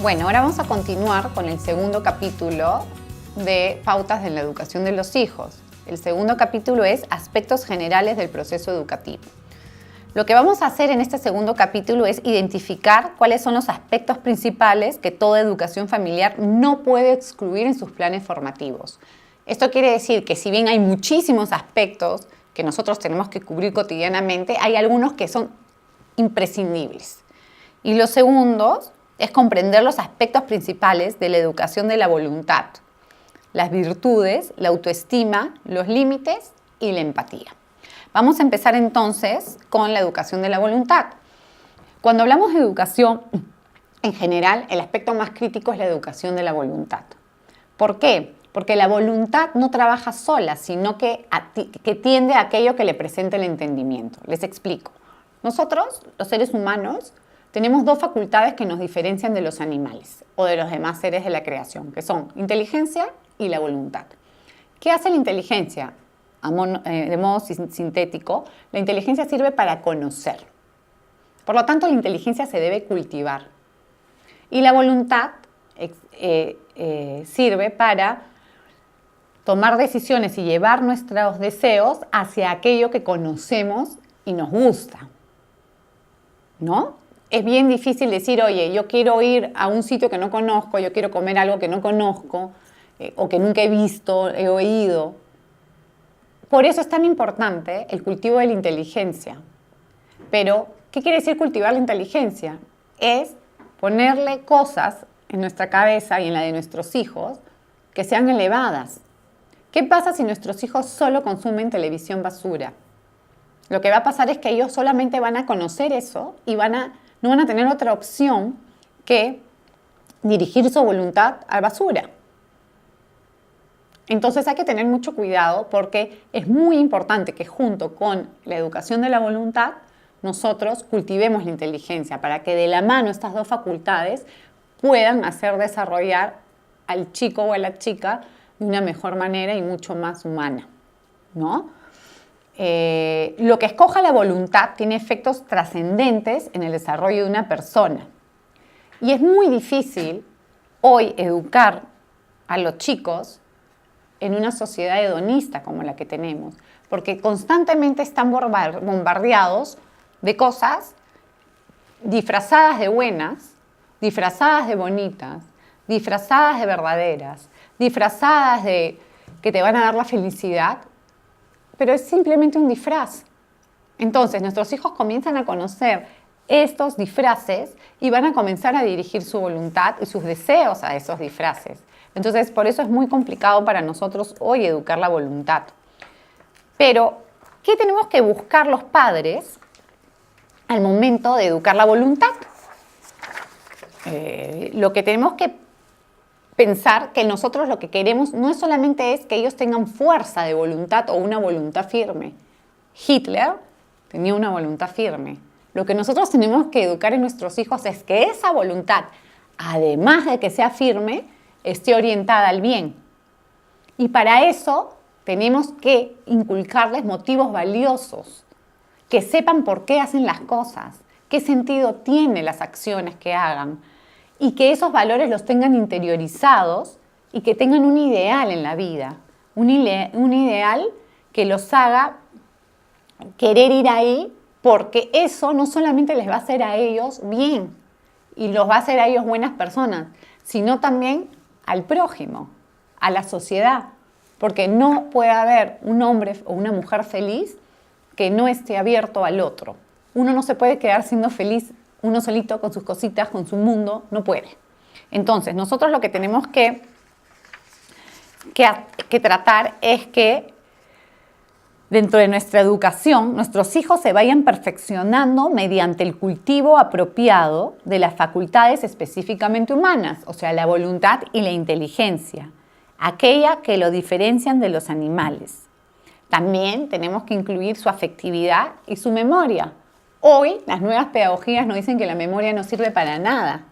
Bueno, ahora vamos a continuar con el segundo capítulo de Pautas en la educación de los hijos. El segundo capítulo es Aspectos generales del proceso educativo. Lo que vamos a hacer en este segundo capítulo es identificar cuáles son los aspectos principales que toda educación familiar no puede excluir en sus planes formativos. Esto quiere decir que si bien hay muchísimos aspectos que nosotros tenemos que cubrir cotidianamente, hay algunos que son imprescindibles. Y lo segundo es comprender los aspectos principales de la educación de la voluntad, las virtudes, la autoestima, los límites y la empatía. Vamos a empezar entonces con la educación de la voluntad. Cuando hablamos de educación, en general, el aspecto más crítico es la educación de la voluntad. ¿Por qué? Porque la voluntad no trabaja sola, sino que tiende a aquello que le presenta el entendimiento. Les explico. Nosotros, los seres humanos, tenemos dos facultades que nos diferencian de los animales o de los demás seres de la creación, que son inteligencia y la voluntad. ¿Qué hace la inteligencia? De modo sintético, la inteligencia sirve para conocer. Por lo tanto, la inteligencia se debe cultivar. Y la voluntad sirve para tomar decisiones y llevar nuestros deseos hacia aquello que conocemos y nos gusta. ¿No? Es bien difícil decir, oye, yo quiero ir a un sitio que no conozco, yo quiero comer algo que no conozco, o que nunca he visto, he oído. Por eso es tan importante el cultivo de la inteligencia. Pero, ¿qué quiere decir cultivar la inteligencia? Es ponerle cosas en nuestra cabeza y en la de nuestros hijos que sean elevadas. ¿Qué pasa si nuestros hijos solo consumen televisión basura? Lo que va a pasar es que ellos solamente van a conocer eso y no van a tener otra opción que dirigir su voluntad a basura. Entonces hay que tener mucho cuidado porque es muy importante que junto con la educación de la voluntad nosotros cultivemos la inteligencia para que de la mano estas dos facultades puedan hacer desarrollar al chico o a la chica de una mejor manera y mucho más humana, ¿no? Lo que escoja la voluntad tiene efectos trascendentes en el desarrollo de una persona. Y es muy difícil hoy educar a los chicos en una sociedad hedonista como la que tenemos, porque constantemente están bombardeados de cosas disfrazadas de buenas, disfrazadas de bonitas, disfrazadas de verdaderas, disfrazadas de que te van a dar la felicidad, pero es simplemente un disfraz. Entonces, nuestros hijos comienzan a conocer estos disfraces y van a comenzar a dirigir su voluntad y sus deseos a esos disfraces. Entonces, por eso es muy complicado para nosotros hoy educar la voluntad. Pero, ¿qué tenemos que buscar los padres al momento de educar la voluntad? Lo que tenemos que pensar que nosotros lo que queremos no es solamente es que ellos tengan fuerza de voluntad o una voluntad firme. Hitler tenía una voluntad firme. Lo que nosotros tenemos que educar en nuestros hijos es que esa voluntad, además de que sea firme, esté orientada al bien. Y para eso tenemos que inculcarles motivos valiosos, que sepan por qué hacen las cosas, qué sentido tienen las acciones que hagan, y que esos valores los tengan interiorizados y que tengan un ideal en la vida, un ideal que los haga querer ir ahí, porque eso no solamente les va a hacer a ellos bien y los va a hacer a ellos buenas personas, sino también al prójimo, a la sociedad, porque no puede haber un hombre o una mujer feliz que no esté abierto al otro. Uno no se puede quedar siendo feliz uno solito con sus cositas, con su mundo, no puede. Entonces, nosotros lo que tenemos que tratar es que dentro de nuestra educación, nuestros hijos se vayan perfeccionando mediante el cultivo apropiado de las facultades específicamente humanas, o sea, la voluntad y la inteligencia, aquella que lo diferencian de los animales. También tenemos que incluir su afectividad y su memoria. Hoy, las nuevas pedagogías nos dicen que la memoria no sirve para nada.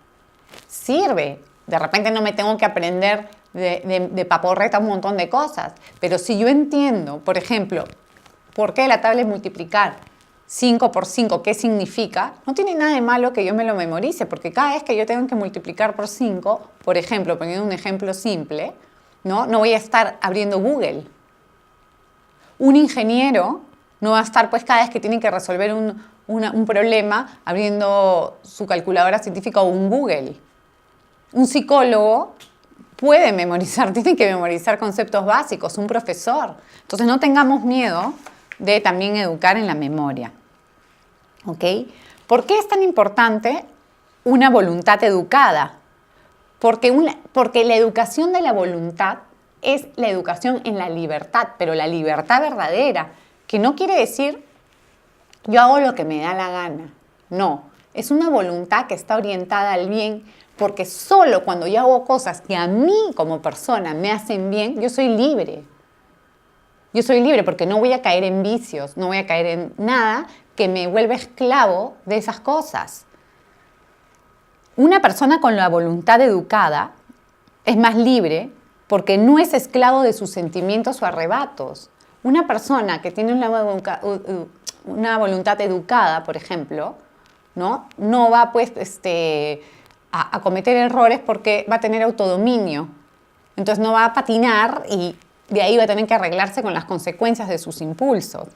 Sirve. De repente no me tengo que aprender de paporreta un montón de cosas. Pero si yo entiendo, por ejemplo, ¿por qué la tabla es multiplicar? 5 por 5, ¿qué significa? No tiene nada de malo que yo me lo memorice, porque cada vez que yo tengo que multiplicar por 5, por ejemplo, poniendo un ejemplo simple, no voy a estar abriendo Google. Un ingeniero no va a estar, pues, cada vez que tiene que resolver un problema abriendo su calculadora científica o un Google. Un psicólogo puede memorizar, tiene que memorizar conceptos básicos, un profesor. Entonces no tengamos miedo de también educar en la memoria. ¿Ok? ¿Por qué es tan importante una voluntad educada? Porque la educación de la voluntad es la educación en la libertad, pero la libertad verdadera, que no quiere decir yo hago lo que me da la gana. No, es una voluntad que está orientada al bien, porque solo cuando yo hago cosas que a mí como persona me hacen bien, yo soy libre. Yo soy libre porque no voy a caer en vicios, no voy a caer en nada que me vuelva esclavo de esas cosas. Una persona con la voluntad educada es más libre porque no es esclavo de sus sentimientos o arrebatos. Una persona que tiene una voluntad educada, por ejemplo, no va pues, a cometer errores porque va a tener autodominio. Entonces no va a patinar y de ahí va a tener que arreglarse con las consecuencias de sus impulsos.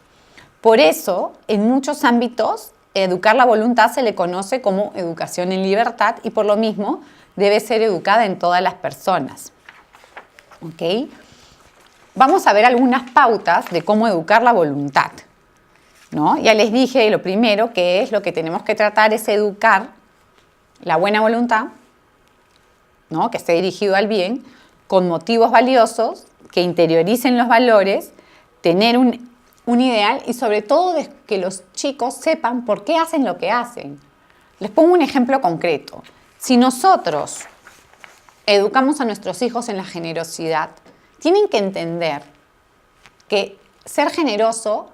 Por eso, en muchos ámbitos, educar la voluntad se le conoce como educación en libertad y por lo mismo debe ser educada en todas las personas. ¿Ok? Vamos a ver algunas pautas de cómo educar la voluntad, ¿no? Ya les dije lo primero que es lo que tenemos que tratar es educar la buena voluntad, ¿no? Que esté dirigido al bien, con motivos valiosos, que interioricen los valores, tener un ideal y sobre todo que los chicos sepan por qué hacen lo que hacen. Les pongo un ejemplo concreto. Si nosotros educamos a nuestros hijos en la generosidad, tienen que entender que ser generoso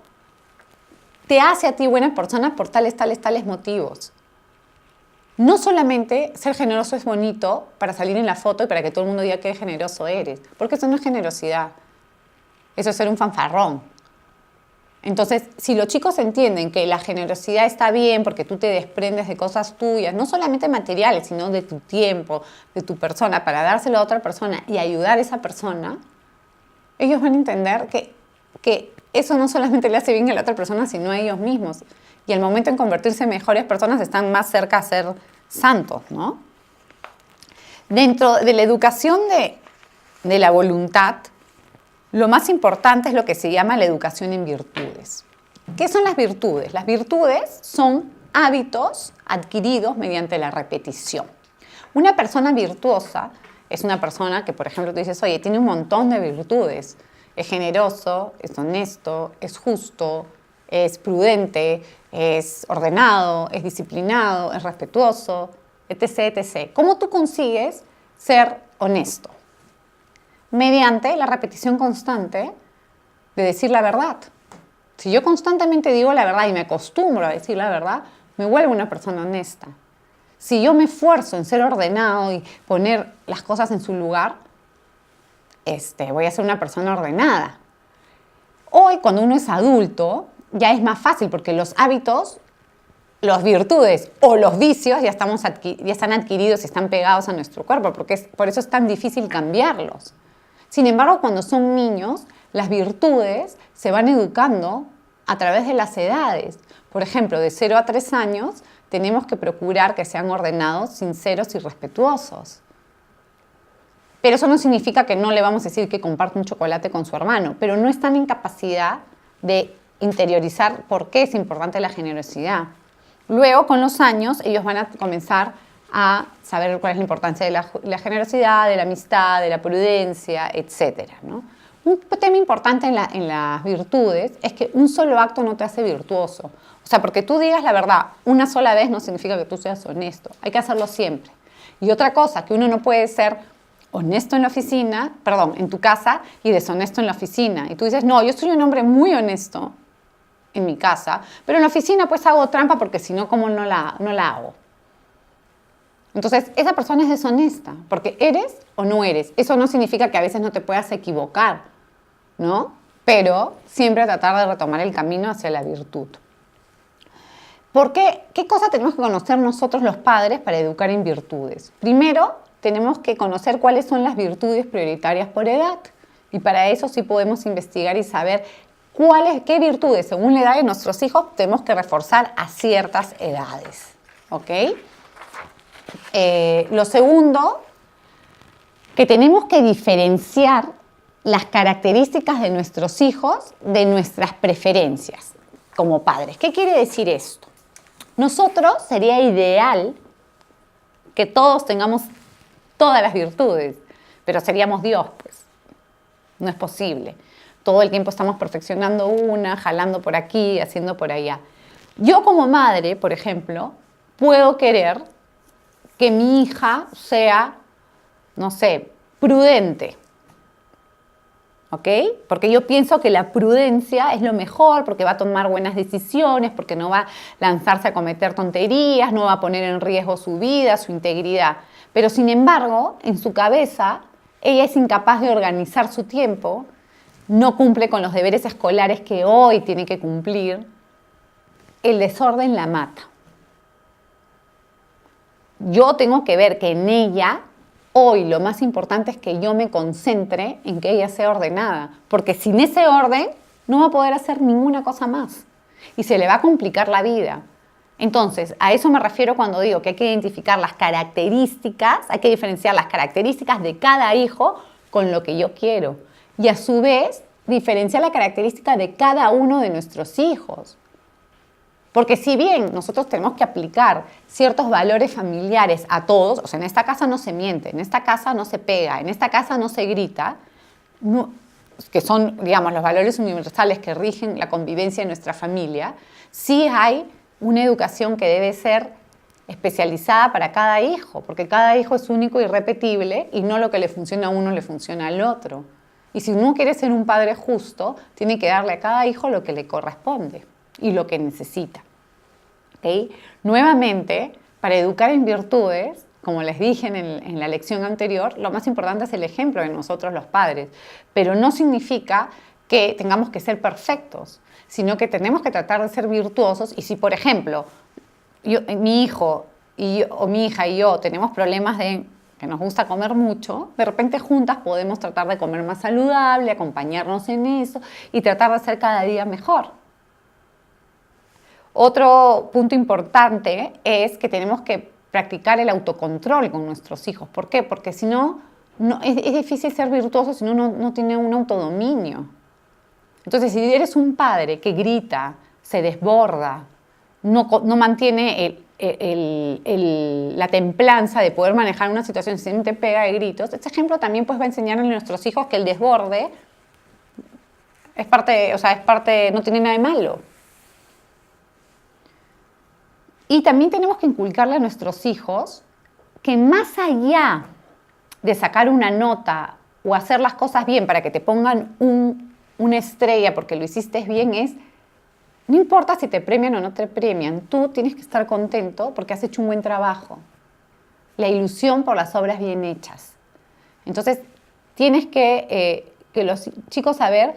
te hace a ti buena persona por tales motivos. No solamente ser generoso es bonito para salir en la foto y para que todo el mundo diga qué generoso eres, porque eso no es generosidad, eso es ser un fanfarrón. Entonces, si los chicos entienden que la generosidad está bien porque tú te desprendes de cosas tuyas, no solamente materiales, sino de tu tiempo, de tu persona, para dárselo a otra persona y ayudar a esa persona, ellos van a entender que eso no solamente le hace bien a la otra persona, sino a ellos mismos. Y al momento en convertirse en mejores personas están más cerca a ser santos, ¿no? Dentro de la educación de la voluntad, lo más importante es lo que se llama la educación en virtudes. ¿Qué son las virtudes? Las virtudes son hábitos adquiridos mediante la repetición. Una persona virtuosa es una persona que, por ejemplo, tú dices, oye, tiene un montón de virtudes. Es generoso, es honesto, es justo, es prudente, es ordenado, es disciplinado, es respetuoso, etc., etc. ¿Cómo tú consigues ser honesto? Mediante la repetición constante de decir la verdad. Si yo constantemente digo la verdad y me acostumbro a decir la verdad, me vuelvo una persona honesta. Si yo me esfuerzo en ser ordenado y poner las cosas en su lugar, voy a ser una persona ordenada. Hoy, cuando uno es adulto, ya es más fácil porque los hábitos, las virtudes o los vicios ya están adquiridos y están pegados a nuestro cuerpo, porque por eso es tan difícil cambiarlos. Sin embargo, cuando son niños, las virtudes se van educando a través de las edades. Por ejemplo, de 0 a 3 años, tenemos que procurar que sean ordenados, sinceros y respetuosos. Pero eso no significa que no le vamos a decir que comparte un chocolate con su hermano, pero no están en capacidad de interiorizar por qué es importante la generosidad. Luego, con los años, ellos van a comenzar a saber cuál es la importancia de la generosidad, de la amistad, de la prudencia, etc., ¿no? Un tema importante en las virtudes es que un solo acto no te hace virtuoso. O sea, porque tú digas la verdad una sola vez no significa que tú seas honesto. Hay que hacerlo siempre. Y otra cosa, que uno no puede ser honesto en la oficina, en tu casa y deshonesto en la oficina. Y tú dices, no, yo soy un hombre muy honesto en mi casa, pero en la oficina pues hago trampa porque si no, ¿cómo no la hago? Entonces, esa persona es deshonesta, porque eres o no eres. Eso no significa que a veces no te puedas equivocar, ¿no? Pero siempre tratar de retomar el camino hacia la virtud. ¿Por qué? ¿Qué cosa tenemos que conocer nosotros los padres para educar en virtudes? Primero, tenemos que conocer cuáles son las virtudes prioritarias por edad. Y para eso sí podemos investigar y saber qué virtudes, según la edad de nuestros hijos, tenemos que reforzar a ciertas edades. ¿Ok? Lo segundo, que tenemos que diferenciar las características de nuestros hijos de nuestras preferencias como padres. ¿Qué quiere decir esto? Nosotros sería ideal que todos tengamos todas las virtudes, pero seríamos Dios, pues. No es posible. Todo el tiempo estamos perfeccionando una, jalando por aquí, haciendo por allá. Yo como madre, por ejemplo, puedo querer que mi hija sea, no sé, prudente. ¿Ok? Porque yo pienso que la prudencia es lo mejor, porque va a tomar buenas decisiones, porque no va a lanzarse a cometer tonterías, no va a poner en riesgo su vida, su integridad. Pero sin embargo, en su cabeza, ella es incapaz de organizar su tiempo, no cumple con los deberes escolares que hoy tiene que cumplir. El desorden la mata. Yo tengo que ver que en ella, hoy lo más importante es que yo me concentre en que ella sea ordenada, porque sin ese orden no va a poder hacer ninguna cosa más y se le va a complicar la vida. Entonces, a eso me refiero cuando digo que hay que identificar las características, hay que diferenciar las características de cada hijo con lo que yo quiero y a su vez diferenciar la característica de cada uno de nuestros hijos. Porque si bien nosotros tenemos que aplicar ciertos valores familiares a todos, o sea, en esta casa no se miente, en esta casa no se pega, en esta casa no se grita, que son, digamos, los valores universales que rigen la convivencia en nuestra familia, sí hay una educación que debe ser especializada para cada hijo, porque cada hijo es único y irrepetible y no lo que le funciona a uno le funciona al otro. Y si uno quiere ser un padre justo, tiene que darle a cada hijo lo que le corresponde y lo que necesita. ¿Okay? Nuevamente, para educar en virtudes, como les dije en la lección anterior, lo más importante es el ejemplo de nosotros los padres, pero no significa que tengamos que ser perfectos, sino que tenemos que tratar de ser virtuosos y si, por ejemplo, mi hijo o mi hija y yo tenemos problemas de que nos gusta comer mucho, de repente juntas podemos tratar de comer más saludable, acompañarnos en eso y tratar de ser cada día mejor. Otro punto importante es que tenemos que practicar el autocontrol con nuestros hijos. ¿Por qué? Porque si no, es difícil ser virtuoso si uno no tiene un autodominio. Entonces, si eres un padre que grita, se desborda, no mantiene la templanza de poder manejar una situación sin te pega de gritos, este ejemplo también pues va a enseñarle a nuestros hijos que el desborde es parte, no tiene nada de malo. Y también tenemos que inculcarle a nuestros hijos que más allá de sacar una nota o hacer las cosas bien para que te pongan una estrella porque lo hiciste bien, no importa si te premian o no te premian, tú tienes que estar contento porque has hecho un buen trabajo. La ilusión por las obras bien hechas. Entonces, tienes que los chicos saber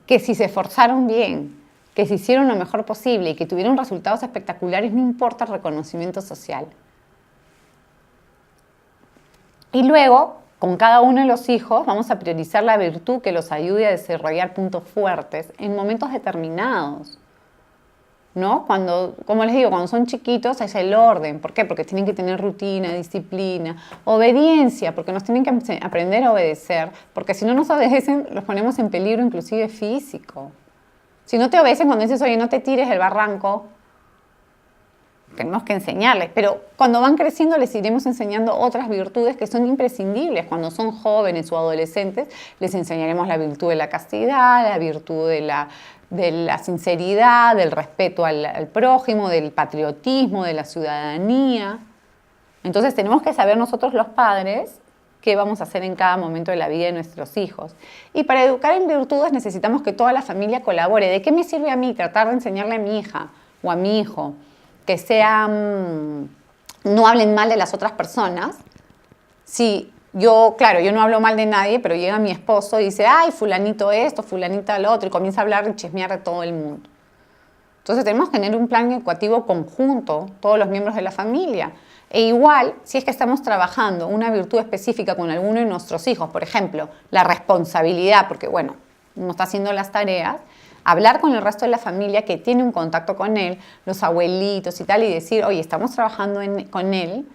que si se esforzaron bien, que se hicieron lo mejor posible y que tuvieron resultados espectaculares, no importa el reconocimiento social. Y luego, con cada uno de los hijos, vamos a priorizar la virtud que los ayude a desarrollar puntos fuertes en momentos determinados. ¿No? Como les digo, cuando son chiquitos es el orden. ¿Por qué? Porque tienen que tener rutina, disciplina, obediencia, porque nos tienen que aprender a obedecer, porque si no nos obedecen, los ponemos en peligro inclusive físico. Si no te obedecen cuando dices, oye, no te tires del barranco, tenemos que enseñarles. Pero cuando van creciendo les iremos enseñando otras virtudes que son imprescindibles. Cuando son jóvenes o adolescentes les enseñaremos la virtud de la castidad, la virtud de la sinceridad, del respeto al prójimo, del patriotismo, de la ciudadanía. Entonces tenemos que saber nosotros los padres qué vamos a hacer en cada momento de la vida de nuestros hijos. Y para educar en virtudes necesitamos que toda la familia colabore. ¿De qué me sirve a mí tratar de enseñarle a mi hija o a mi hijo que no hablen mal de las otras personas? Si yo no hablo mal de nadie, pero llega mi esposo y dice, ay, fulanito esto, fulanita lo otro, y comienza a hablar y chismear de todo el mundo. Entonces tenemos que tener un plan educativo conjunto, todos los miembros de la familia. E igual, si es que estamos trabajando una virtud específica con alguno de nuestros hijos, por ejemplo, la responsabilidad, porque bueno, uno está haciendo las tareas, hablar con el resto de la familia que tiene un contacto con él, los abuelitos y tal, y decir, oye, estamos trabajando con él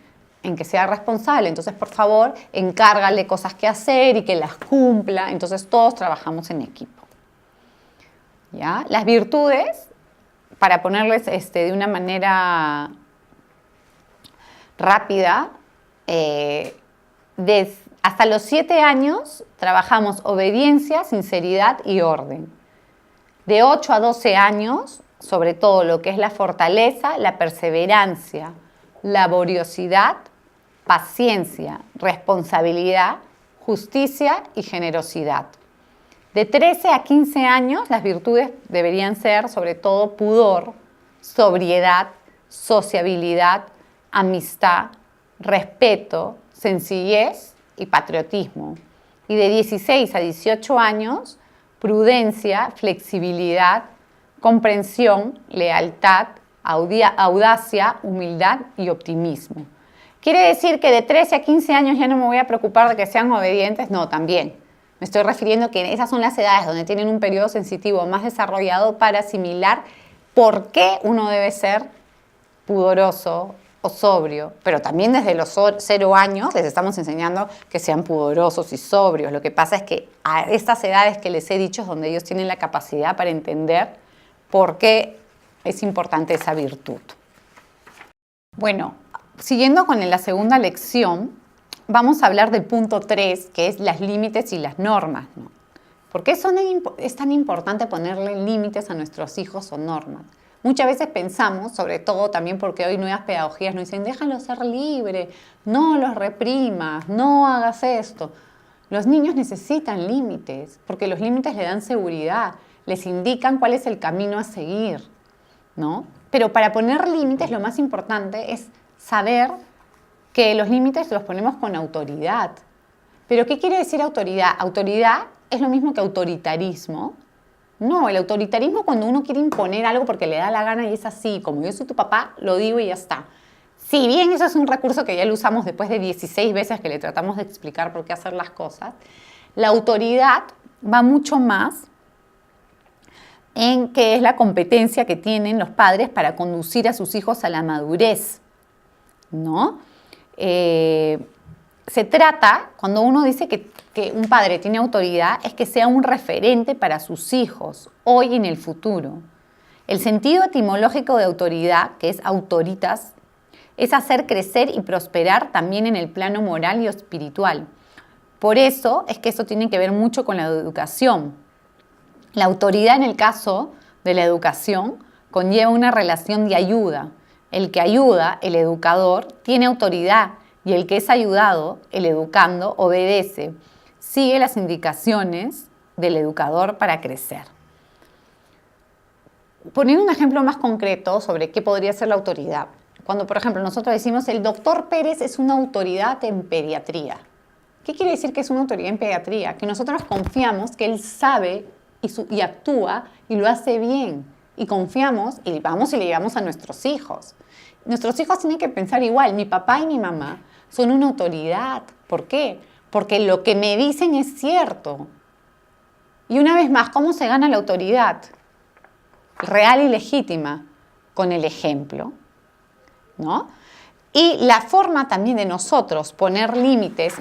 en que sea responsable, entonces por favor, encárgale cosas que hacer y que las cumpla, entonces todos trabajamos en equipo. ¿Ya? Las virtudes, para ponerles de una manera rápida, hasta los 7 años trabajamos obediencia, sinceridad y orden. De 8 a 12 años, sobre todo lo que es la fortaleza, la perseverancia, laboriosidad, paciencia, responsabilidad, justicia y generosidad. De 13 a 15 años, las virtudes deberían ser sobre todo pudor, sobriedad, sociabilidad, amistad, respeto, sencillez y patriotismo. Y de 16 a 18 años, prudencia, flexibilidad, comprensión, lealtad, audacia, humildad y optimismo. ¿Quiere decir que de 13 a 15 años ya no me voy a preocupar de que sean obedientes? No, también. Me estoy refiriendo que esas son las edades donde tienen un periodo sensitivo más desarrollado para asimilar por qué uno debe ser pudoroso o sobrio. Pero también desde los 0 años les estamos enseñando que sean pudorosos y sobrios. Lo que pasa es que a estas edades que les he dicho es donde ellos tienen la capacidad para entender por qué es importante esa virtud. Bueno, siguiendo con la segunda lección, vamos a hablar del punto 3, que es los límites y las normas, ¿no? ¿Por qué es tan importante ponerle límites a nuestros hijos o normas? Muchas veces pensamos, sobre todo también porque hoy nuevas pedagogías nos dicen, déjalo ser libre, no los reprimas, no hagas esto. Los niños necesitan límites, porque los límites le dan seguridad, les indican cuál es el camino a seguir, ¿no? Pero para poner límites lo más importante es saber que los límites los ponemos con autoridad. ¿Pero qué quiere decir autoridad? Autoridad es lo mismo que autoritarismo. No, el autoritarismo cuando uno quiere imponer algo porque le da la gana y es así, como yo soy tu papá, lo digo y ya está. Si bien eso es un recurso que ya lo usamos después de 16 veces que le tratamos de explicar por qué hacer las cosas, la autoridad va mucho más en qué es la competencia que tienen los padres para conducir a sus hijos a la madurez, ¿no? Se trata, cuando uno dice que un padre tiene autoridad, es que sea un referente para sus hijos, hoy y en el futuro. El sentido etimológico de autoridad, que es autoritas, es hacer crecer y prosperar también en el plano moral y espiritual. Por eso es que eso tiene que ver mucho con la educación. La autoridad en el caso de la educación conlleva una relación de ayuda. El que ayuda, el educador, tiene autoridad y el que es ayudado, el educando, obedece. Sigue las indicaciones del educador para crecer. Poniendo un ejemplo más concreto sobre qué podría ser la autoridad. Cuando, por ejemplo, nosotros decimos el doctor Pérez es una autoridad en pediatría. ¿Qué quiere decir que es una autoridad en pediatría? Que nosotros confiamos que él sabe y actúa y lo hace bien. Y confiamos y vamos y le llevamos a nuestros hijos. Nuestros hijos tienen que pensar igual. Mi papá y mi mamá son una autoridad. ¿Por qué? Porque lo que me dicen es cierto. Y una vez más, ¿cómo se gana la autoridad? Real y legítima, con el ejemplo, ¿no? Y la forma también de nosotros poner límites,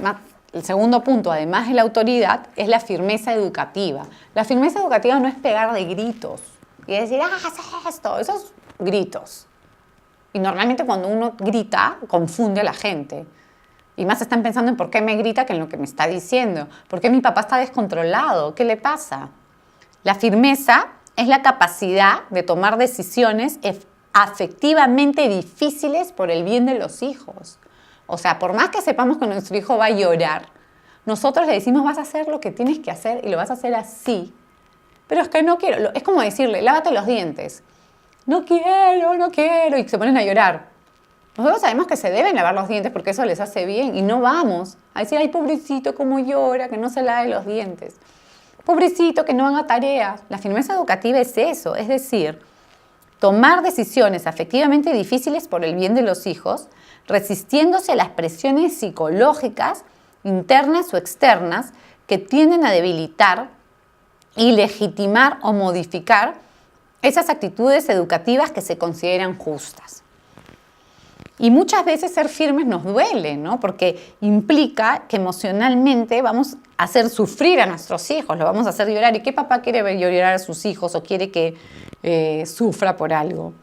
el segundo punto, además de la autoridad, es la firmeza educativa. La firmeza educativa no es pegar de gritos y decir, haz esto, esos gritos. Y normalmente cuando uno grita, confunde a la gente. Y más están pensando en por qué me grita que en lo que me está diciendo. ¿Por qué mi papá está descontrolado? ¿Qué le pasa? La firmeza es la capacidad de tomar decisiones afectivamente difíciles por el bien de los hijos. O sea, por más que sepamos que nuestro hijo va a llorar, nosotros le decimos, vas a hacer lo que tienes que hacer y lo vas a hacer así. Pero es que no quiero. Es como decirle, lávate los dientes. No quiero. Y se ponen a llorar. Nosotros sabemos que se deben lavar los dientes porque eso les hace bien y no vamos a decir, ay, pobrecito, cómo llora, que no se lave los dientes. Pobrecito, que no haga tareas. La firmeza educativa es eso, es decir, tomar decisiones afectivamente difíciles por el bien de los hijos, resistiéndose a las presiones psicológicas, internas o externas, que tienden a debilitar y legitimar o modificar esas actitudes educativas que se consideran justas. Y muchas veces ser firmes nos duele, ¿no? Porque implica que emocionalmente vamos a hacer sufrir a nuestros hijos, lo vamos a hacer llorar. ¿Y qué papá quiere ver llorar a sus hijos o quiere que sufra por algo?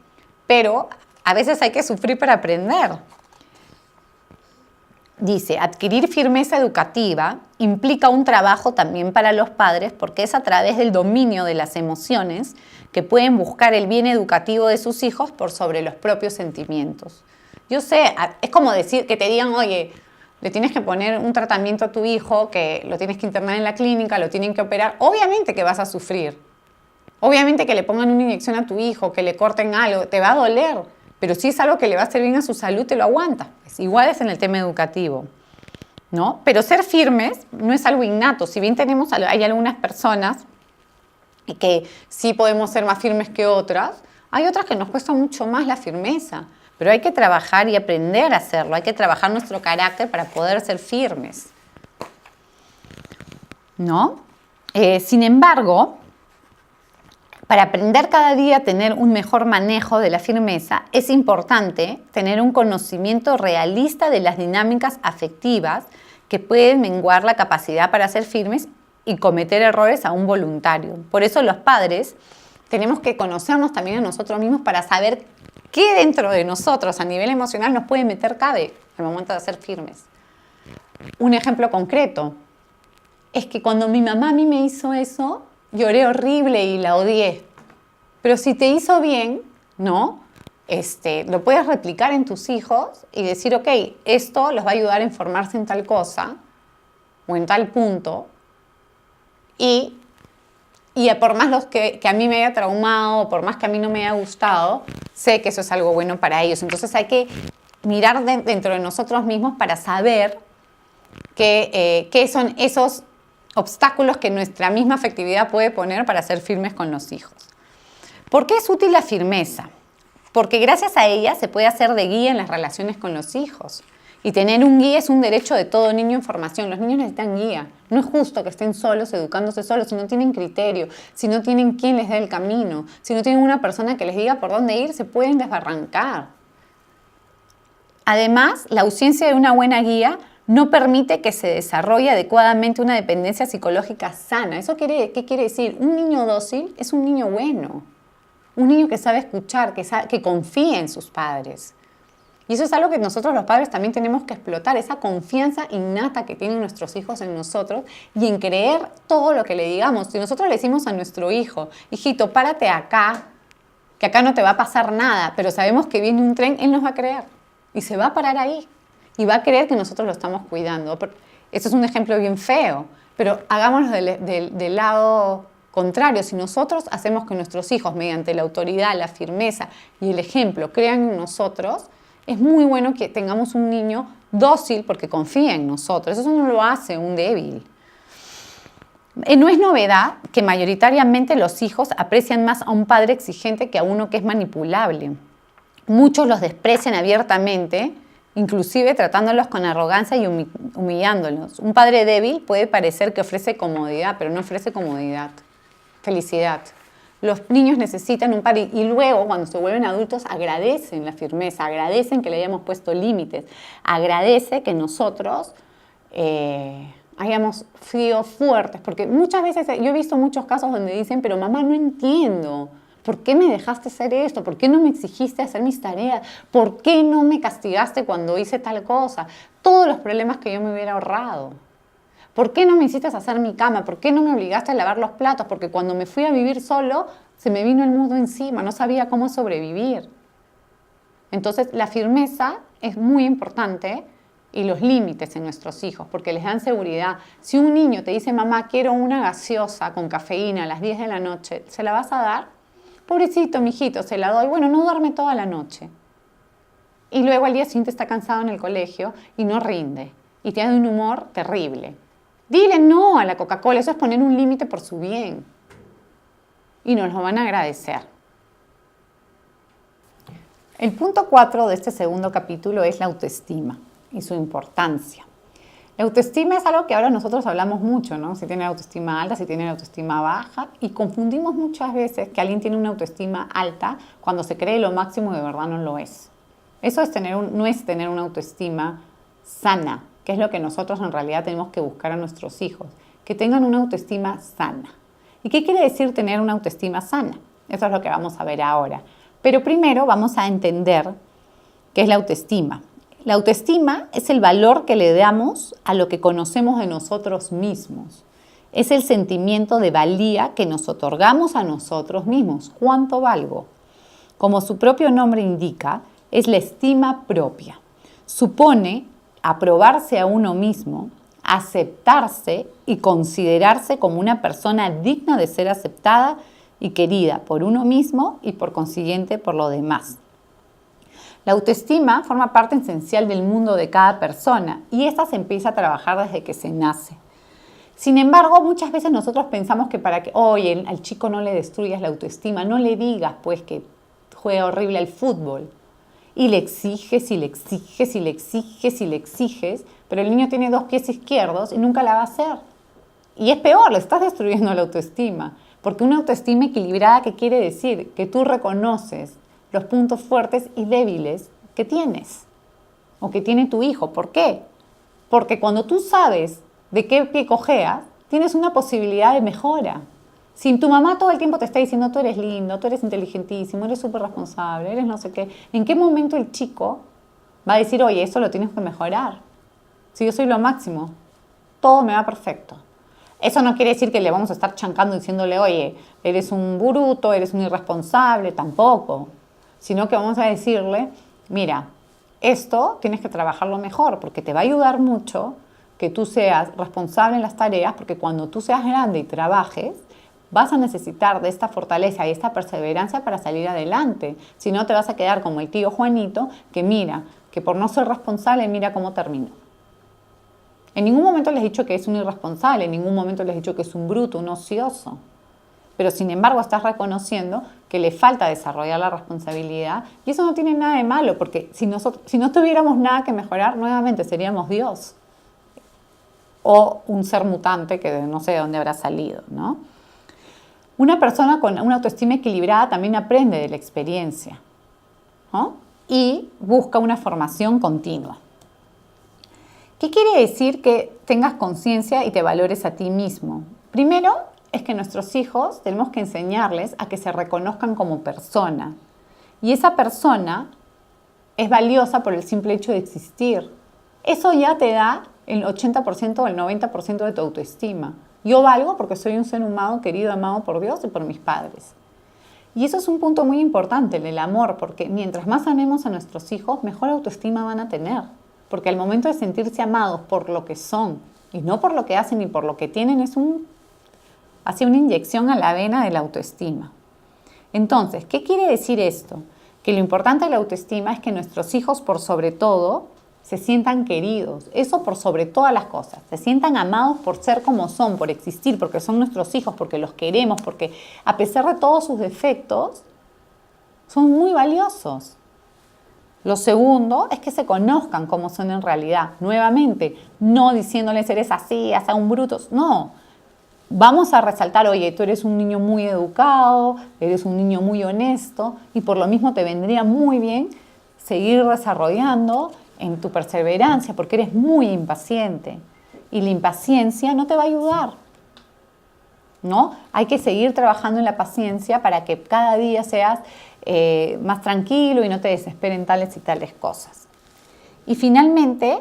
Pero a veces hay que sufrir para aprender. Dice, adquirir firmeza educativa implica un trabajo también para los padres porque es a través del dominio de las emociones que pueden buscar el bien educativo de sus hijos por sobre los propios sentimientos. Yo sé, es como decir que te digan, oye, le tienes que poner un tratamiento a tu hijo, que lo tienes que internar en la clínica, lo tienen que operar. Obviamente que vas a sufrir. Obviamente que le pongan una inyección a tu hijo, que le corten algo, te va a doler. Pero si es algo que le va a hacer bien a su salud, te lo aguantas. Pues igual es en el tema educativo, ¿no? Pero ser firmes no es algo innato. Si bien hay algunas personas que sí podemos ser más firmes que otras, hay otras que nos cuesta mucho más la firmeza. Pero hay que trabajar y aprender a hacerlo. Hay que trabajar nuestro carácter para poder ser firmes, ¿no? Sin embargo, para aprender cada día a tener un mejor manejo de la firmeza, es importante tener un conocimiento realista de las dinámicas afectivas que pueden menguar la capacidad para ser firmes y cometer errores aún voluntarios. Por eso los padres tenemos que conocernos también a nosotros mismos para saber qué dentro de nosotros a nivel emocional nos puede meter cabe al momento de ser firmes. Un ejemplo concreto es que cuando mi mamá a mí me hizo eso, lloré horrible y la odié. Pero si te hizo bien, ¿no? Lo puedes replicar en tus hijos y decir, ok, esto los va a ayudar a informarse en tal cosa o en tal punto. Y por más que a mí me haya traumado, por más que a mí no me haya gustado, sé que eso es algo bueno para ellos. Entonces hay que mirar dentro de nosotros mismos para saber qué son esos obstáculos que nuestra misma afectividad puede poner para ser firmes con los hijos. ¿Por qué es útil la firmeza? Porque gracias a ella se puede hacer de guía en las relaciones con los hijos. Y tener un guía es un derecho de todo niño en formación. Los niños necesitan guía. No es justo que estén solos, educándose solos, si no tienen criterio, si no tienen quien les dé el camino, si no tienen una persona que les diga por dónde ir, se pueden desbarrancar. Además, la ausencia de una buena guía no permite que se desarrolle adecuadamente una dependencia psicológica sana. ¿Qué quiere decir? Un niño dócil es un niño bueno. Un niño que sabe escuchar, que confía en sus padres. Y eso es algo que nosotros los padres también tenemos que explotar, esa confianza innata que tienen nuestros hijos en nosotros y en creer todo lo que le digamos. Si nosotros le decimos a nuestro hijo, hijito, párate acá, que acá no te va a pasar nada, pero sabemos que viene un tren, él nos va a creer y se va a parar ahí y va a creer que nosotros lo estamos cuidando. Eso es un ejemplo bien feo, pero hagámoslo del lado contrario. Si nosotros hacemos que nuestros hijos, mediante la autoridad, la firmeza y el ejemplo, crean en nosotros, es muy bueno que tengamos un niño dócil porque confía en nosotros. Eso no lo hace un débil. No es novedad que mayoritariamente los hijos aprecian más a un padre exigente que a uno que es manipulable. Muchos los desprecian abiertamente, inclusive tratándolos con arrogancia y humillándolos. Un padre débil puede parecer que ofrece comodidad, pero no ofrece comodidad, felicidad. Los niños necesitan un padre y luego, cuando se vuelven adultos, agradecen la firmeza, agradecen que le hayamos puesto límites, agradece que nosotros hayamos sido fuertes, porque muchas veces yo he visto muchos casos donde dicen, pero mamá, no entiendo, ¿por qué me dejaste hacer esto? ¿Por qué no me exigiste hacer mis tareas? ¿Por qué no me castigaste cuando hice tal cosa? Todos los problemas que yo me hubiera ahorrado. ¿Por qué no me hiciste hacer mi cama? ¿Por qué no me obligaste a lavar los platos? Porque cuando me fui a vivir solo, se me vino el mundo encima, no sabía cómo sobrevivir. Entonces, la firmeza es muy importante y los límites en nuestros hijos, porque les dan seguridad. Si un niño te dice, mamá, quiero una gaseosa con cafeína a las 10 de la noche, ¿se la vas a dar? Pobrecito, mijito, se la doy. Bueno, no duerme toda la noche. Y luego al día siguiente está cansado en el colegio y no rinde. Y tiene un humor terrible. Dile no a la Coca-Cola, eso es poner un límite por su bien. Y nos lo van a agradecer. El punto 4 de este segundo capítulo es la autoestima y su importancia. La autoestima es algo que ahora nosotros hablamos mucho, ¿no? Si tienen autoestima alta, si tienen autoestima baja, y confundimos muchas veces que alguien tiene una autoestima alta cuando se cree lo máximo y de verdad no lo es. Eso es no es tener una autoestima sana, que es lo que nosotros en realidad tenemos que buscar a nuestros hijos, que tengan una autoestima sana. ¿Y qué quiere decir tener una autoestima sana? Eso es lo que vamos a ver ahora. Pero primero vamos a entender qué es la autoestima. La autoestima es el valor que le damos a lo que conocemos de nosotros mismos. Es el sentimiento de valía que nos otorgamos a nosotros mismos. ¿Cuánto valgo? Como su propio nombre indica, es la estima propia. Supone aprobarse a uno mismo, aceptarse y considerarse como una persona digna de ser aceptada y querida por uno mismo y por consiguiente por los demás. La autoestima forma parte esencial del mundo de cada persona y esta se empieza a trabajar desde que se nace. Sin embargo, muchas veces nosotros pensamos que para que, oye, al chico no le destruyas la autoestima, no le digas pues que juega horrible al fútbol. Y le exiges, y le exiges, y le exiges, y le exiges, pero el niño tiene 2 pies izquierdos y nunca la va a hacer. Y es peor, le estás destruyendo la autoestima. Porque una autoestima equilibrada, ¿qué quiere decir? Que tú reconoces los puntos fuertes y débiles que tienes o que tiene tu hijo. ¿Por qué? Porque cuando tú sabes de qué pie cojeas, tienes una posibilidad de mejora. Si tu mamá todo el tiempo te está diciendo, tú eres lindo, tú eres inteligentísimo, eres súper responsable, eres no sé qué, ¿en qué momento el chico va a decir, oye, eso lo tienes que mejorar? Si yo soy lo máximo, todo me va perfecto. Eso no quiere decir que le vamos a estar chancando diciéndole, oye, eres un bruto, eres un irresponsable, tampoco. Sino que vamos a decirle, mira, esto tienes que trabajarlo mejor porque te va a ayudar mucho que tú seas responsable en las tareas, porque cuando tú seas grande y trabajes, vas a necesitar de esta fortaleza y esta perseverancia para salir adelante. Si no, te vas a quedar como el tío Juanito, que mira, que por no ser responsable, mira cómo terminó. En ningún momento les he dicho que es un irresponsable, en ningún momento les he dicho que es un bruto, un ocioso. Pero sin embargo estás reconociendo que le falta desarrollar la responsabilidad y eso no tiene nada de malo, porque si no tuviéramos nada que mejorar, nuevamente seríamos Dios o un ser mutante que no sé de dónde habrá salido, ¿no? Una persona con una autoestima equilibrada también aprende de la experiencia, ¿no? Y busca una formación continua. ¿Qué quiere decir que tengas conciencia y te valores a ti mismo? Primero, es que nuestros hijos tenemos que enseñarles a que se reconozcan como persona. Y esa persona es valiosa por el simple hecho de existir. Eso ya te da el 80% o el 90% de tu autoestima. Yo valgo porque soy un ser humano querido, amado por Dios y por mis padres. Y eso es un punto muy importante, el amor, porque mientras más amemos a nuestros hijos, mejor autoestima van a tener. Porque al momento de sentirse amados por lo que son y no por lo que hacen ni por lo que tienen, hace una inyección a la vena de la autoestima. Entonces, ¿qué quiere decir esto? Que lo importante de la autoestima es que nuestros hijos, por sobre todo, se sientan queridos. Eso por sobre todas las cosas. Se sientan amados por ser como son, por existir, porque son nuestros hijos, porque los queremos, porque a pesar de todos sus defectos, son muy valiosos. Lo segundo es que se conozcan como son en realidad. Nuevamente, no diciéndoles eres así, hasta un bruto. No. Vamos a resaltar, oye, tú eres un niño muy educado, eres un niño muy honesto y por lo mismo te vendría muy bien seguir desarrollando en tu perseverancia porque eres muy impaciente y la impaciencia no te va a ayudar, ¿no? Hay que seguir trabajando en la paciencia para que cada día seas más tranquilo y no te desesperen tales y tales cosas. Y finalmente,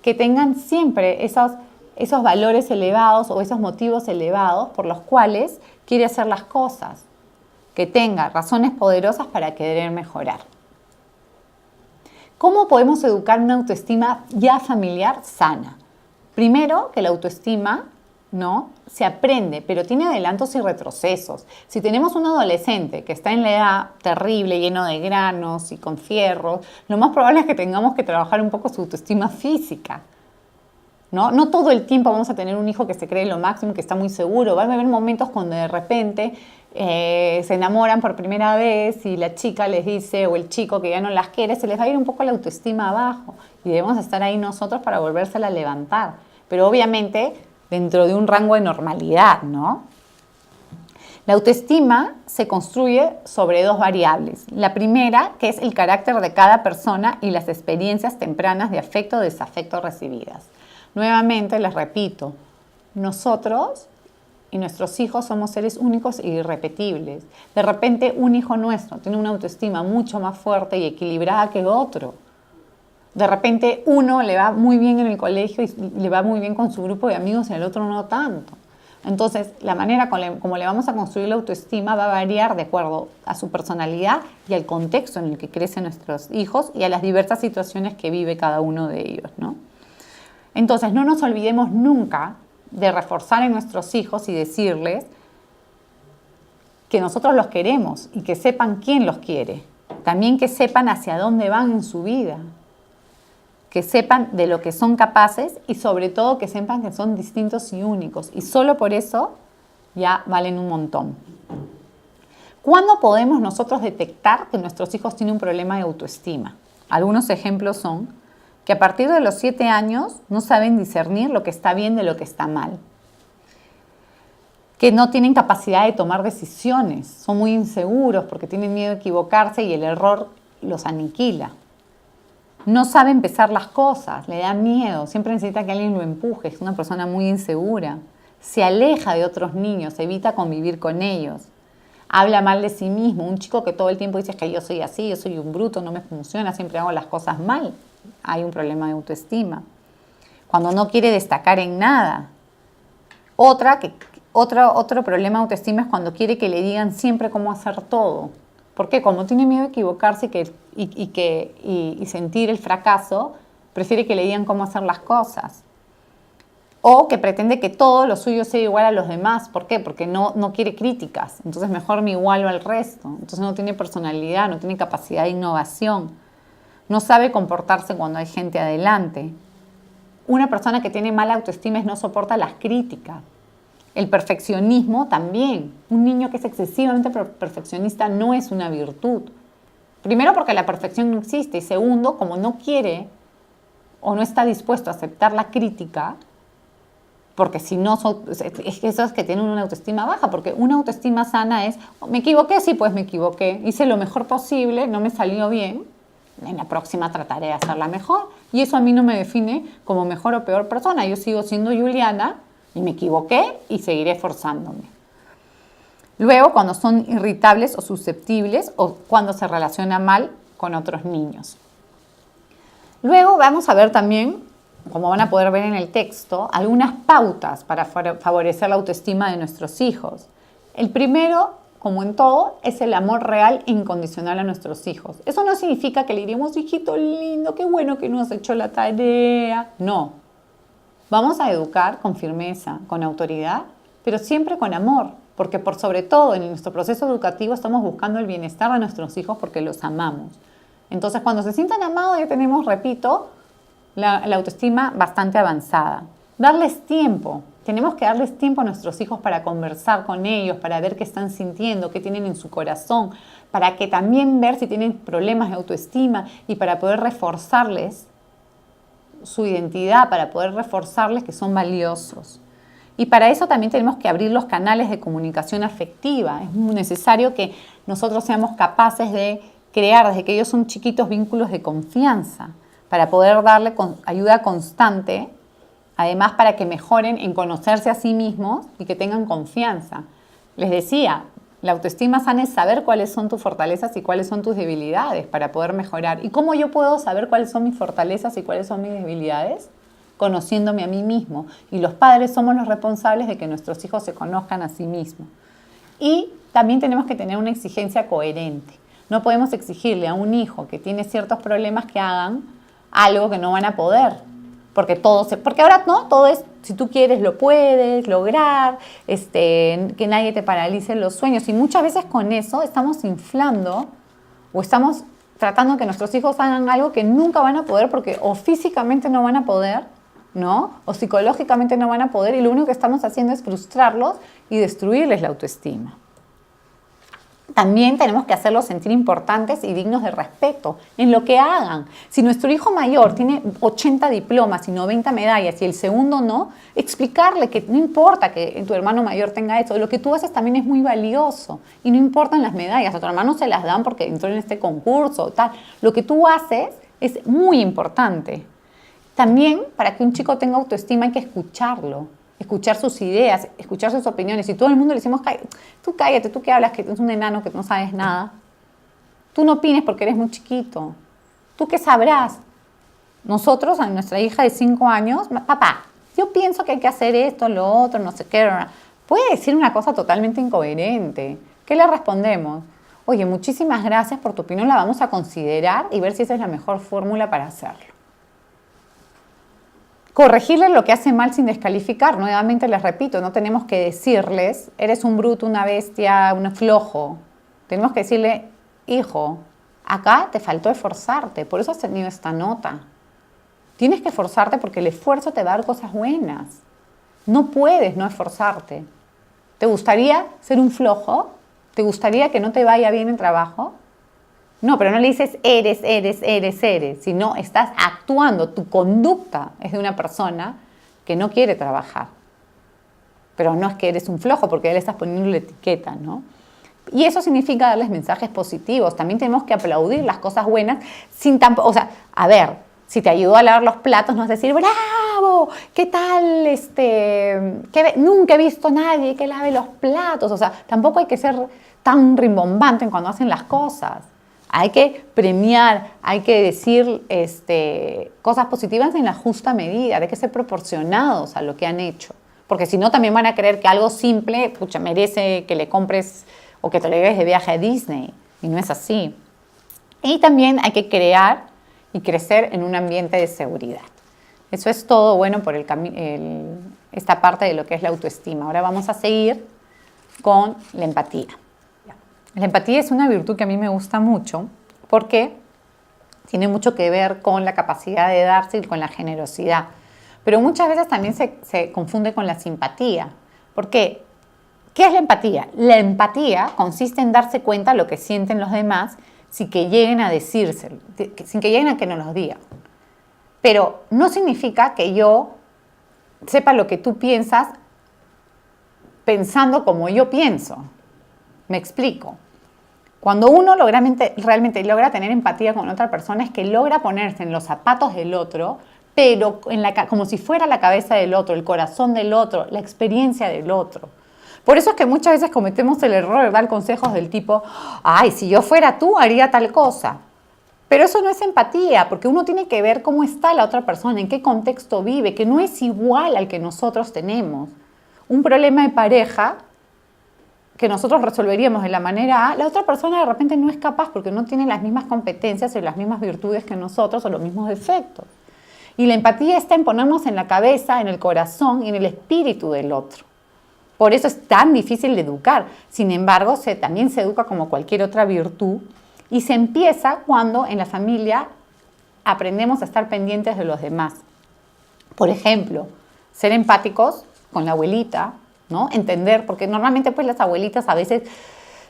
que tengan siempre esos valores elevados o esos motivos elevados por los cuales quiere hacer las cosas, que tenga razones poderosas para querer mejorar. ¿Cómo podemos educar una autoestima ya familiar sana? Primero, que la autoestima, ¿no?, se aprende, pero tiene adelantos y retrocesos. Si tenemos un adolescente que está en la edad terrible, lleno de granos y con fierros, lo más probable es que tengamos que trabajar un poco su autoestima física. No todo el tiempo vamos a tener un hijo que se cree lo máximo, que está muy seguro. Van a haber momentos cuando de repente se enamoran por primera vez y la chica les dice, o el chico que ya no las quiere, se les va a ir un poco la autoestima abajo y debemos estar ahí nosotros para volvérsela a levantar. Pero obviamente dentro de un rango de normalidad, ¿no? La autoestima se construye sobre dos variables. La primera, que es el carácter de cada persona y las experiencias tempranas de afecto o desafecto recibidas. Nuevamente, les repito, nosotros y nuestros hijos somos seres únicos e irrepetibles. De repente, un hijo nuestro tiene una autoestima mucho más fuerte y equilibrada que otro. De repente, uno le va muy bien en el colegio y le va muy bien con su grupo de amigos y el otro no tanto. Entonces, la manera como le vamos a construir la autoestima va a variar de acuerdo a su personalidad y al contexto en el que crecen nuestros hijos y a las diversas situaciones que vive cada uno de ellos, ¿no? Entonces, no nos olvidemos nunca de reforzar en nuestros hijos y decirles que nosotros los queremos y que sepan quién los quiere. También que sepan hacia dónde van en su vida. Que sepan de lo que son capaces y sobre todo que sepan que son distintos y únicos. Y solo por eso ya valen un montón. ¿Cuándo podemos nosotros detectar que nuestros hijos tienen un problema de autoestima? Algunos ejemplos son que a partir de los 7 años no saben discernir lo que está bien de lo que está mal. Que no tienen capacidad de tomar decisiones, son muy inseguros porque tienen miedo de equivocarse y el error los aniquila. No sabe empezar las cosas, le da miedo, siempre necesita que alguien lo empuje, es una persona muy insegura. Se aleja de otros niños, evita convivir con ellos. Habla mal de sí mismo, un chico que todo el tiempo dice que yo soy así, yo soy un bruto, no me funciona, siempre hago las cosas mal. Hay un problema de autoestima. Cuando no quiere destacar en nada. Otro problema de autoestima es cuando quiere que le digan siempre cómo hacer todo. ¿Por qué? Como tiene miedo de equivocarse y sentir el fracaso, prefiere que le digan cómo hacer las cosas. O que pretende que todo lo suyo sea igual a los demás. ¿Por qué? Porque no quiere críticas. Entonces mejor me igualo al resto. Entonces no tiene personalidad, no tiene capacidad de innovación. No sabe comportarse cuando hay gente adelante. Una persona que tiene mala autoestima no soporta las críticas. El perfeccionismo también. Un niño que es excesivamente perfeccionista no es una virtud. Primero porque la perfección no existe y segundo, como no quiere o no está dispuesto a aceptar la crítica, porque si no, es que esos que tienen una autoestima baja, porque una autoestima sana es, me equivoqué, sí, pues me equivoqué, hice lo mejor posible, no me salió bien, en la próxima trataré de hacerla mejor y eso a mí no me define como mejor o peor persona, yo sigo siendo Juliana y me equivoqué y seguiré esforzándome. Luego, cuando son irritables o susceptibles o cuando se relaciona mal con otros niños. Luego vamos a ver también, como van a poder ver en el texto, algunas pautas para favorecer la autoestima de nuestros hijos. El primero, como en todo, es el amor real e incondicional a nuestros hijos. Eso no significa que le diremos, hijito lindo, qué bueno que no has hecho la tarea. No. Vamos a educar con firmeza, con autoridad, pero siempre con amor, porque por sobre todo en nuestro proceso educativo estamos buscando el bienestar de nuestros hijos porque los amamos. Entonces, cuando se sientan amados ya tenemos, repito, la autoestima bastante avanzada. Darles tiempo. Tenemos que darles tiempo a nuestros hijos para conversar con ellos, para ver qué están sintiendo, qué tienen en su corazón, para que también ver si tienen problemas de autoestima y para poder reforzarles su identidad, para poder reforzarles que son valiosos. Y para eso también tenemos que abrir los canales de comunicación afectiva. Es muy necesario que nosotros seamos capaces de crear desde que ellos son chiquitos vínculos de confianza para poder darle ayuda constante, además para que mejoren en conocerse a sí mismos y que tengan confianza. Les decía, la autoestima sana es saber cuáles son tus fortalezas y cuáles son tus debilidades para poder mejorar. ¿Y cómo yo puedo saber cuáles son mis fortalezas y cuáles son mis debilidades? Conociéndome a mí mismo. Y los padres somos los responsables de que nuestros hijos se conozcan a sí mismos. Y también tenemos que tener una exigencia coherente. No podemos exigirle a un hijo que tiene ciertos problemas que hagan algo que no van a poder. Porque ahora no, todo es, si tú quieres lo puedes lograr, que nadie te paralice los sueños. Y muchas veces con eso estamos inflando o estamos tratando que nuestros hijos hagan algo que nunca van a poder porque o físicamente no van a poder, ¿no? O psicológicamente no van a poder y lo único que estamos haciendo es frustrarlos y destruirles la autoestima. También tenemos que hacerlos sentir importantes y dignos de respeto en lo que hagan. Si nuestro hijo mayor tiene 80 diplomas y 90 medallas y el segundo no, explicarle que no importa que tu hermano mayor tenga eso, lo que tú haces también es muy valioso y no importan las medallas, a tu hermano se las dan porque entró en este concurso, tal. Lo que tú haces es muy importante. También para que un chico tenga autoestima hay que escucharlo. Escuchar sus ideas, escuchar sus opiniones. Y todo el mundo le decimos, tú cállate, tú que hablas, que eres un enano, que no sabes nada. Tú no opines porque eres muy chiquito. ¿Tú qué sabrás? Nosotros, a nuestra hija de 5 años, papá, yo pienso que hay que hacer esto, lo otro, no sé qué. Puede decir una cosa totalmente incoherente. ¿Qué le respondemos? Oye, muchísimas gracias por tu opinión, la vamos a considerar y ver si esa es la mejor fórmula para hacerlo. Corregirles lo que hace mal sin descalificar. Nuevamente les repito, no tenemos que decirles, eres un bruto, una bestia, un flojo. Tenemos que decirle, hijo, acá te faltó esforzarte, por eso has tenido esta nota. Tienes que esforzarte porque el esfuerzo te va a dar cosas buenas. No puedes no esforzarte. ¿Te gustaría ser un flojo? ¿Te gustaría que no te vaya bien el trabajo? No, pero no le dices eres, sino estás actuando, tu conducta es de una persona que no quiere trabajar. Pero no es que eres un flojo, porque ya le estás poniendo la etiqueta, ¿no? Y eso significa darles mensajes positivos. También tenemos que aplaudir las cosas buenas sin tampoco, o sea, a ver, si te ayudó a lavar los platos, no es decir, ¡bravo! ¿Qué tal? Nunca he visto a nadie que lave los platos. O sea, tampoco hay que ser tan rimbombante cuando hacen las cosas. Hay que premiar, hay que decir cosas positivas en la justa medida, hay que ser proporcionados a lo que han hecho. Porque si no, también van a creer que algo simple, pucha, merece que le compres o que te lo lleves de viaje a Disney. Y no es así. Y también hay que crear y crecer en un ambiente de seguridad. Eso es todo bueno por esta parte de lo que es la autoestima. Ahora vamos a seguir con la empatía. La empatía es una virtud que a mí me gusta mucho porque tiene mucho que ver con la capacidad de darse y con la generosidad. Pero muchas veces también se confunde con la simpatía. ¿Por qué? ¿Qué es la empatía? La empatía consiste en darse cuenta de lo que sienten los demás sin que lleguen a decírselo, sin que lleguen a que nos lo digan. Pero no significa que yo sepa lo que tú piensas pensando como yo pienso. Me explico. Cuando uno realmente logra tener empatía con otra persona es que logra ponerse en los zapatos del otro, pero como si fuera la cabeza del otro, el corazón del otro, la experiencia del otro. Por eso es que muchas veces cometemos el error de dar consejos del tipo, ay, si yo fuera tú haría tal cosa. Pero eso no es empatía, porque uno tiene que ver cómo está la otra persona, en qué contexto vive, que no es igual al que nosotros tenemos. Un problema de pareja que nosotros resolveríamos de la manera A, la otra persona de repente no es capaz porque no tiene las mismas competencias y las mismas virtudes que nosotros o los mismos defectos. Y la empatía está en ponernos en la cabeza, en el corazón y en el espíritu del otro. Por eso es tan difícil de educar. Sin embargo, también se educa como cualquier otra virtud y se empieza cuando en la familia aprendemos a estar pendientes de los demás. Por ejemplo, ser empáticos con la abuelita, ¿no? Entender, porque normalmente pues las abuelitas a veces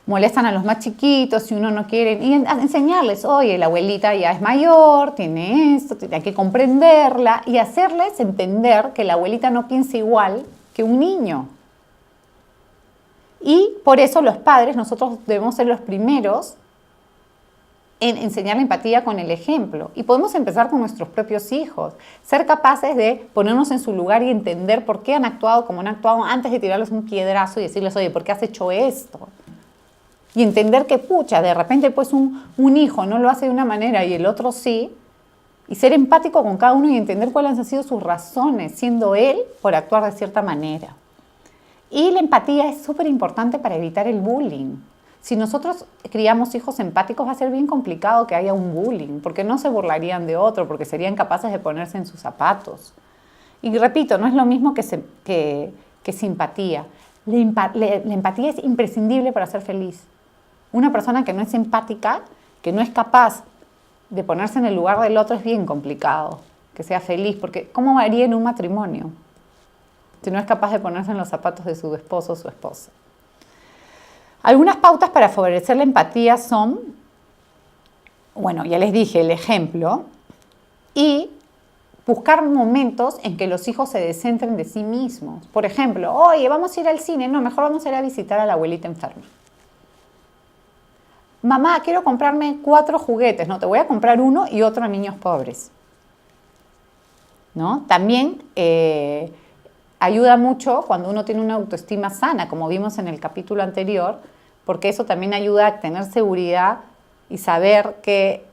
molestan a los más chiquitos si uno no quiere, y enseñarles, oye, la abuelita ya es mayor, tiene esto, hay que comprenderla y hacerles entender que la abuelita no piensa igual que un niño. Y por eso los padres, nosotros debemos ser los primeros en enseñar la empatía con el ejemplo. Y podemos empezar con nuestros propios hijos, ser capaces de ponernos en su lugar y entender por qué han actuado como han actuado antes de tirarles un piedrazo y decirles, oye, ¿por qué has hecho esto? Y entender que, pucha, de repente pues un hijo no lo hace de una manera y el otro sí, y ser empático con cada uno y entender cuáles han sido sus razones, siendo él por actuar de cierta manera. Y la empatía es súper importante para evitar el bullying. Si nosotros criamos hijos empáticos va a ser bien complicado que haya un bullying, porque no se burlarían de otro, porque serían capaces de ponerse en sus zapatos. Y repito, no es lo mismo que simpatía. La empatía es imprescindible para ser feliz. Una persona que no es empática, que no es capaz de ponerse en el lugar del otro, es bien complicado que sea feliz, porque ¿cómo haría en un matrimonio si no es capaz de ponerse en los zapatos de su esposo o su esposa? Algunas pautas para favorecer la empatía son, bueno, ya les dije el ejemplo, y buscar momentos en que los hijos se descentren de sí mismos. Por ejemplo, oye, vamos a ir al cine, no, mejor vamos a ir a visitar a la abuelita enferma. Mamá, quiero comprarme 4 juguetes, no, te voy a comprar uno y otro a niños pobres. ¿No? También ayuda mucho cuando uno tiene una autoestima sana, como vimos en el capítulo anterior, porque eso también ayuda a tener seguridad y saber que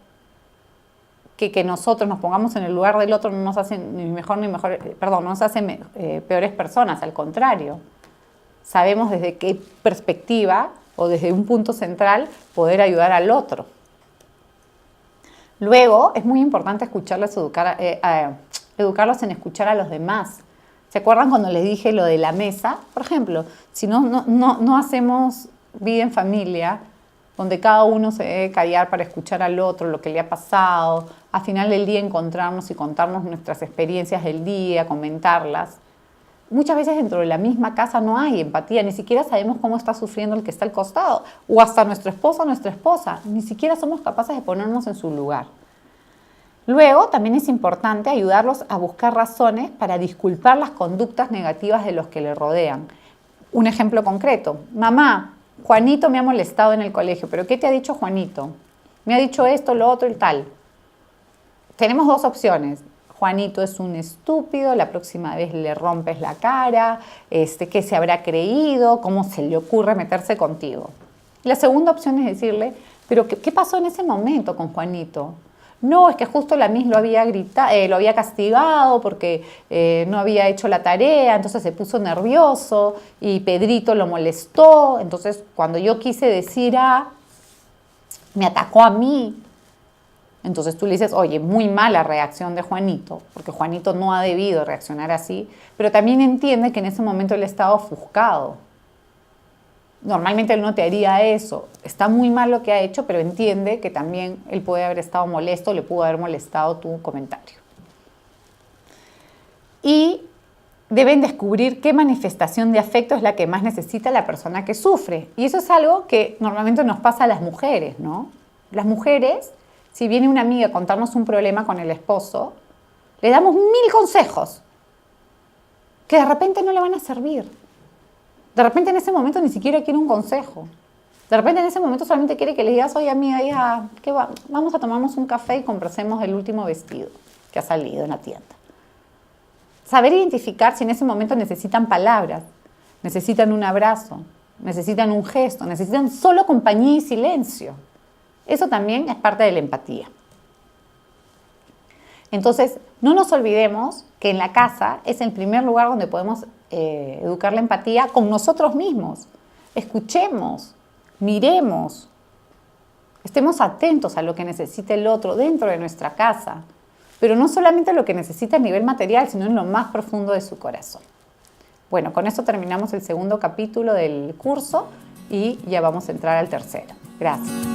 nosotros nos pongamos en el lugar del otro no nos hace no nos hace peores personas, al contrario. Sabemos desde qué perspectiva o desde un punto central poder ayudar al otro. Luego, es muy importante educarlos en escuchar a los demás. ¿Se acuerdan cuando les dije lo de la mesa? Por ejemplo, si no hacemos vida en familia, donde cada uno se debe callar para escuchar al otro lo que le ha pasado, al final del día encontrarnos y contarnos nuestras experiencias del día, comentarlas. Muchas veces dentro de la misma casa no hay empatía, ni siquiera sabemos cómo está sufriendo el que está al costado, o hasta nuestro esposo o nuestra esposa, ni siquiera somos capaces de ponernos en su lugar. Luego, también es importante ayudarlos a buscar razones para disculpar las conductas negativas de los que le rodean. Un ejemplo concreto, mamá, Juanito me ha molestado en el colegio, pero ¿qué te ha dicho Juanito? Me ha dicho esto, lo otro y tal. Tenemos 2 opciones. Juanito es un estúpido, la próxima vez le rompes la cara, ¿qué se habrá creído? ¿Cómo se le ocurre meterse contigo? La segunda opción es decirle, ¿pero qué pasó en ese momento con Juanito? No, es que justo la Miss lo había castigado porque no había hecho la tarea, entonces se puso nervioso y Pedrito lo molestó. Entonces, cuando yo quise decir me atacó a mí. Entonces tú le dices, oye, muy mala reacción de Juanito, porque Juanito no ha debido reaccionar así, pero también entiende que en ese momento él estaba ofuscado. Normalmente él no te haría eso. Está muy mal lo que ha hecho, pero entiende que también él puede haber estado molesto, le pudo haber molestado tu comentario. Y deben descubrir qué manifestación de afecto es la que más necesita la persona que sufre. Y eso es algo que normalmente nos pasa a las mujeres, ¿no? Las mujeres, si viene una amiga a contarnos un problema con el esposo, le damos 1000 consejos que de repente no le van a servir. De repente en ese momento ni siquiera quiere un consejo. De repente en ese momento solamente quiere que le digas, oye amiga, ya, vamos a tomarnos un café y compremos el último vestido que ha salido en la tienda. Saber identificar si en ese momento necesitan palabras, necesitan un abrazo, necesitan un gesto, necesitan solo compañía y silencio. Eso también es parte de la empatía. Entonces, no nos olvidemos que en la casa es el primer lugar donde podemos educar la empatía con nosotros mismos. Escuchemos, miremos, estemos atentos a lo que necesita el otro dentro de nuestra casa, pero no solamente lo que necesita a nivel material, sino en lo más profundo de su corazón. Bueno, con esto terminamos el segundo capítulo del curso y ya vamos a entrar al tercero. Gracias.